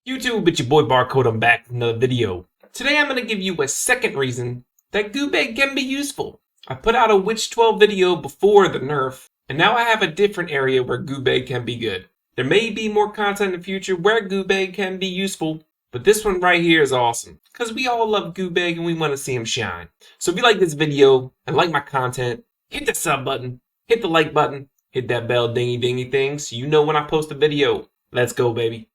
YouTube, it's your boy Barcode. I'm back with another video. Today I'm going to give you a second reason that GUBEG can be useful. I put out a Witch 12 video before the nerf, and now I have a different area where GUBEG can be good. There may be more content in the future where GUBEG can be useful, but this one right here is awesome, because we all love GUBEG and we want to see him shine. So if you like this video and like my content, hit the sub button, hit the like button, hit that bell dingy dingy thing so you know when I post a video. Let's go, baby.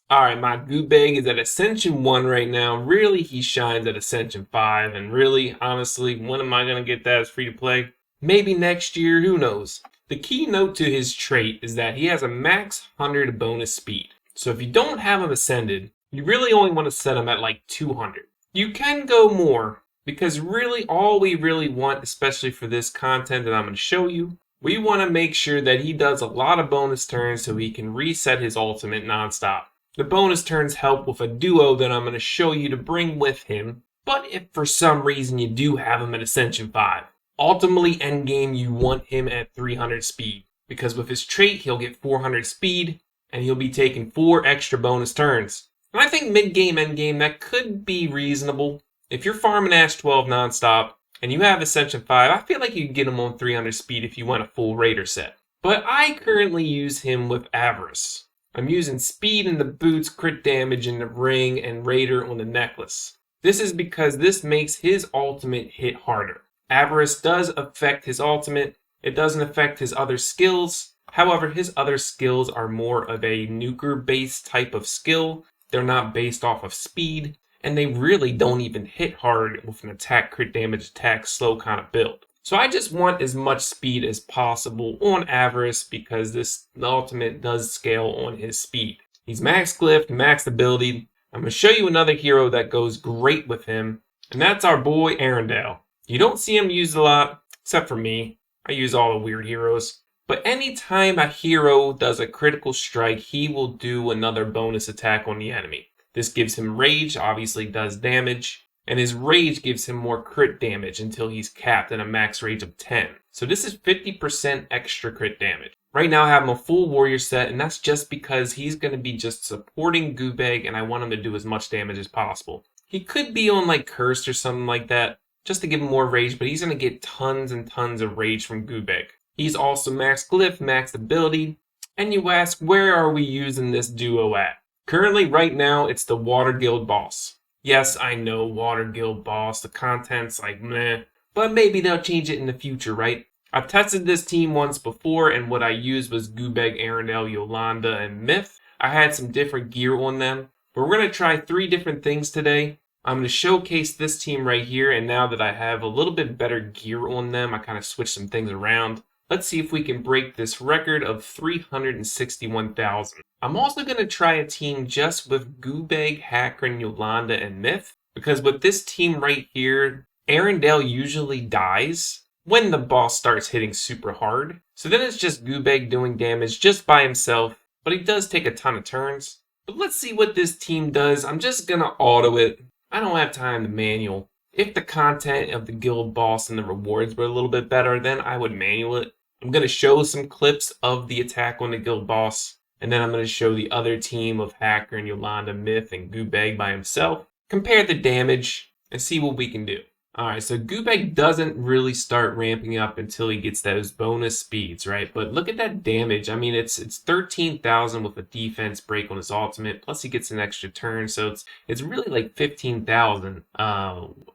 Alright, my GUBEG is at Ascension 1 right now. Really, he shines at Ascension 5. And really, honestly, when am I going to get that as free to play? Maybe next year, who knows? The key note to his trait is that he has a max 100 bonus speed. So if you don't have him ascended, you really only want to set him at like 200. You can go more, because really all we really want, especially for this content that I'm going to show you, we want to make sure that he does a lot of bonus turns so he can reset his ultimate nonstop. The bonus turns help with a duo that I'm going to show you to bring with him, but if for some reason you do have him at Ascension 5, ultimately endgame you want him at 300 speed, because with his trait he'll get 400 speed, and he'll be taking 4 extra bonus turns. And I think mid-game, endgame, that could be reasonable. If you're farming Ash 12 nonstop, and you have Ascension 5, I feel like you can get him on 300 speed if you want a full Raider set. But I currently use him with Avarice. I'm using speed in the boots, crit damage in the ring, and Raider on the necklace. This is because this makes his ultimate hit harder. Avarice does affect his ultimate. It doesn't affect his other skills. However, his other skills are more of a nuker-based type of skill. They're not based off of speed, and they really don't even hit hard with an attack, crit damage, attack, slow kind of build. So I just want as much speed as possible on Avarice because the ultimate does scale on his speed. He's max glyph, max ability. I'm going to show you another hero that goes great with him, and that's our boy EARENDIL. You don't see him used a lot, except for me. I use all the weird heroes. But anytime a hero does a critical strike, he will do another bonus attack on the enemy. This gives him rage, obviously does damage. And his rage gives him more crit damage until he's capped at a max rage of 10. So this is 50% extra crit damage. Right now I have him a full warrior set, and that's just because he's going to be just supporting GUBEG, and I want him to do as much damage as possible. He could be on like Cursed or something like that, just to give him more rage, but he's going to get tons and tons of rage from GUBEG. He's also max glyph, max ability, and you ask, where are we using this duo at? Currently, right now, it's the Water Guild boss. Yes, I know, Water Guild boss, the content's like meh, but maybe they'll change it in the future, right? I've tested this team once before, and what I used was GUBEG, EARENDIL, Yolanda, and Myth. I had some different gear on them, but we're going to try 3 different things today. I'm going to showcase this team right here, and now that I have a little bit better gear on them, I kind of switched some things around. Let's see if we can break this record of 361,000. I'm also going to try a team just with GUBEG, Hacker, Yolanda, and Myth. Because with this team right here, EARENDIL usually dies when the boss starts hitting super hard. So then it's just GUBEG doing damage just by himself. But he does take a ton of turns. But let's see what this team does. I'm just going to auto it. I don't have time to manual. If the content of the guild boss and the rewards were a little bit better, then I would manual it. I'm going to show some clips of the attack on the guild boss, and then I'm going to show the other team of Hacker and Yolanda, Myth, and GUBEG by himself, compare the damage, and see what we can do. Alright, so GUBEG doesn't really start ramping up until he gets those bonus speeds, right? But look at that damage. I mean, it's 13,000 with a defense break on his ultimate, plus he gets an extra turn, so it's really like 15,000,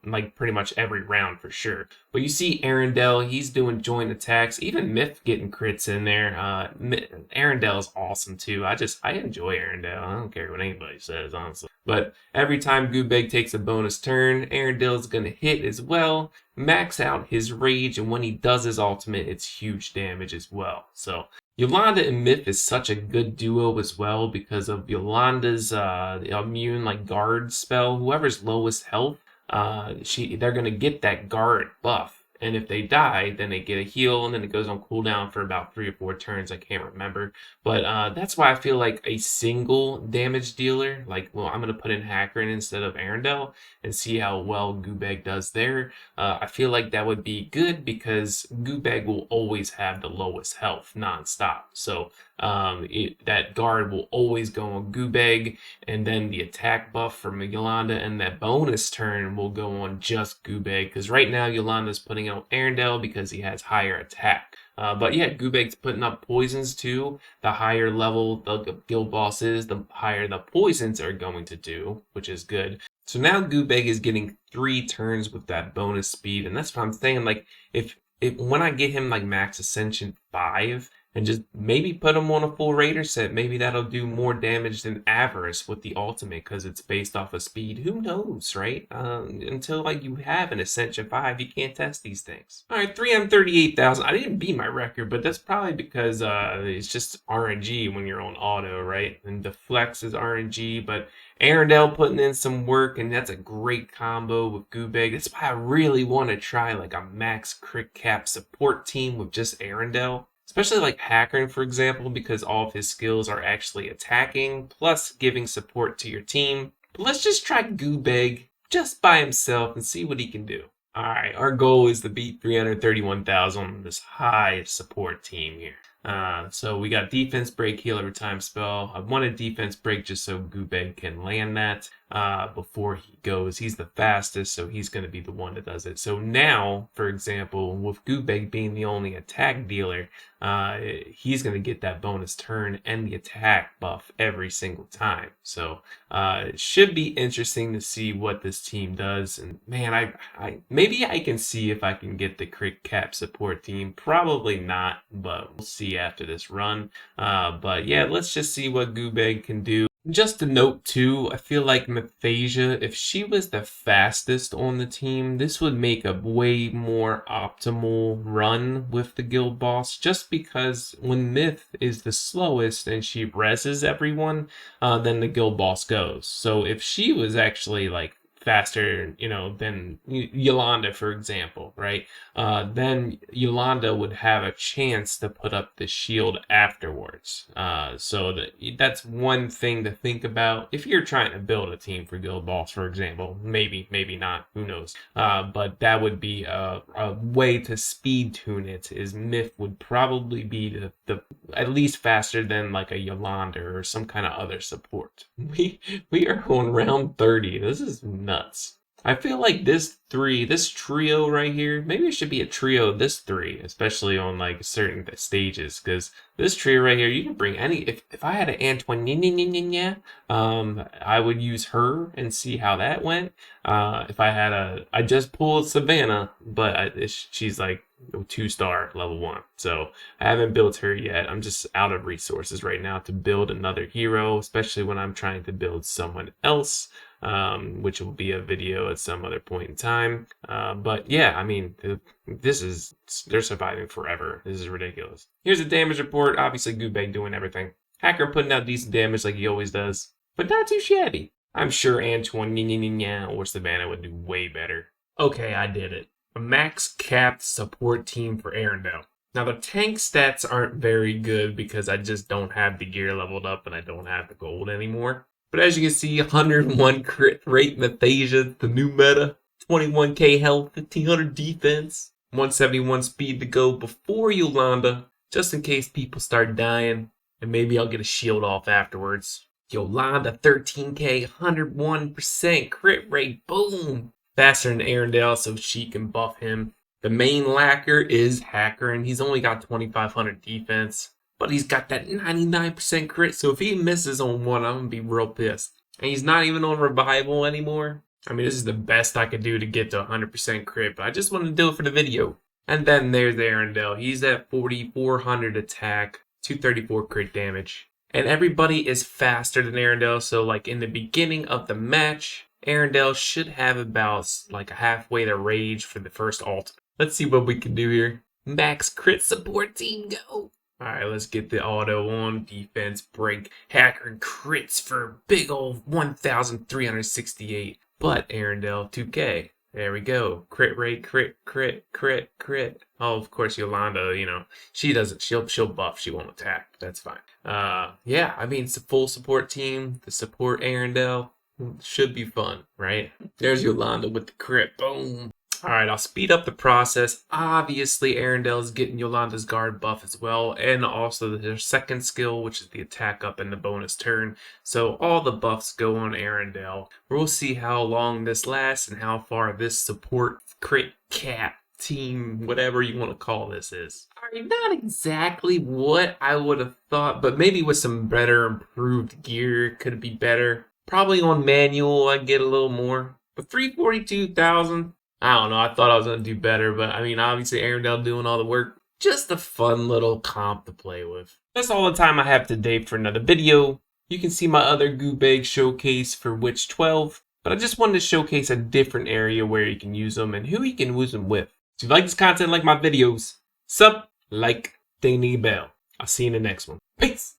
like pretty much every round for sure. But you see EARENDIL, he's doing joint attacks, even Myth getting crits in there. EARENDIL is awesome too. I enjoy EARENDIL. I don't care what anybody says, honestly. But every time GUBEG takes a bonus turn, EARENDIL is going to hit as well, max out his rage, and when he does his ultimate, it's huge damage as well. So Yolanda and Myth is such a good duo as well because of Yolanda's immune like guard spell. Whoever's lowest health, they're going to get that guard buff. and if they die, then they get a heal, and then it goes on cooldown for about 3 or 4 turns. I can't remember, but that's why I feel like a single damage dealer, like, well, I'm gonna put in Hacker instead of Arendelle and see how well GUBEG does there. I feel like that would be good because GUBEG will always have the lowest health nonstop, so that guard will always go on GUBEG, and then the attack buff from Yolanda and that bonus turn will go on just GUBEG, because right now Yolanda's putting out Arendelle because he has higher attack. But yeah, GUBEG's putting up poisons too. The higher level the guild boss is, the higher the poisons are going to do, which is good. So now GUBEG is getting 3 turns with that bonus speed, and that's what I'm saying. Like, if when I get him like max ascension 5, and just maybe put him on a full raider set, maybe that'll do more damage than Avarice with the ultimate because it's based off of speed. Who knows, right? Until like you have an Ascension 5, you can't test these things. All right, 338,000. I didn't beat my record, but that's probably because it's just RNG when you're on auto, right? And the flex is RNG, but Arendelle putting in some work, and that's a great combo with GUBEG. That's why I really want to try like a max crit cap support team with just Arendelle. Especially like Hackern, for example, because all of his skills are actually attacking, plus giving support to your team. But let's just try GUBEG just by himself and see what he can do. Alright, our goal is to beat 331,000, this high support team here. So we got defense break, heal every time spell. I wanted defense break just so GUBEG can land that before he goes. He's the fastest, so he's going to be the one that does it. So now, for example, with GUBEG being the only attack dealer, he's going to get that bonus turn and the attack buff every single time. So it should be interesting to see what this team does. And man, I maybe I can see if I can get the crit cap support team. Probably not, but we'll see after this run. But yeah, let's just see what GUBEG can do. Just a note too, I feel like Mathasia, if she was the fastest on the team, this would make a way more optimal run with the guild boss, just because when Myth is the slowest and she reses everyone, then the guild boss goes. So if she was actually like faster, you know, than Yolanda, for example, right? Then Yolanda would have a chance to put up the shield afterwards. So that's one thing to think about if you're trying to build a team for Guild Boss, for example. Maybe not, who knows? But that would be a way to speed tune it. Is Myth would probably be the at least faster than like a Yolanda or some kind of other support. We are on round 30. This is nuts. I feel like this trio right here, maybe it should be a trio of this 3, especially on like certain stages, because this trio right here, you can bring any. If I had an Antoine, I would use her and see how that went. If I had I just pulled Savannah, but she's like 2-star level 1, so I haven't built her yet. I'm just out of resources right now to build another hero, especially when I'm trying to build someone else. Which will be a video at some other point in time. But yeah, I mean, they're surviving forever. This is ridiculous. Here's a damage report. Obviously, GUBEG doing everything. Hacker putting out decent damage like he always does, but not too shabby. I'm sure Antoine or Savannah would do way better. Okay, I did it. A max capped support team for Arendelle. Now, the tank stats aren't very good because I just don't have the gear leveled up and I don't have the gold anymore. But as you can see, 101 crit rate Mathasia, the new meta, 21k health, 1500 defense, 171 speed to go before Yolanda, just in case people start dying, and maybe I'll get a shield off afterwards. Yolanda, 13k, 101% crit rate, boom! Faster than Arendelle, so she can buff him. The main lacquer is Hacker, and he's only got 2500 defense. But he's got that 99% crit, so if he misses on one, I'm going to be real pissed. And he's not even on revival anymore. I mean, this is the best I could do to get to 100% crit, but I just wanted to do it for the video. And then there's Arendelle. He's at 4400 attack, 234 crit damage. And everybody is faster than Arendelle, so like in the beginning of the match, Arendelle should have about like a halfway to rage for the first ult. Let's see what we can do here. Max crit support team, go! Alright, let's get the auto on. Defense, break, Hacker, and crits for big old 1,368. But Arendelle, 2k. There we go. Crit rate, crit, crit, crit, crit. Oh, of course, Yolanda, you know, she doesn't. She'll buff. She won't attack. That's fine. Yeah, I mean, it's a full support team. The support Arendelle should be fun, right? There's Yolanda with the crit. Boom. All right, I'll speed up the process. Obviously, Arendelle is getting Yolanda's guard buff as well, and also their second skill, which is the attack up in the bonus turn. So all the buffs go on Arendelle. We'll see how long this lasts and how far this support crit cat team, whatever you want to call this, is. All right, not exactly what I would have thought, but maybe with some better improved gear, could be better. Probably on manual, I'd get a little more. But 342,000. I don't know. I thought I was going to do better, but I mean, obviously, Arendelle doing all the work. Just a fun little comp to play with. That's all the time I have today for another video. You can see my other GUBEG showcase for Witch 12, but I just wanted to showcase a different area where you can use them and who you can use them with. If you like this content, like my videos, sub, like, ding the bell. I'll see you in the next one. Peace!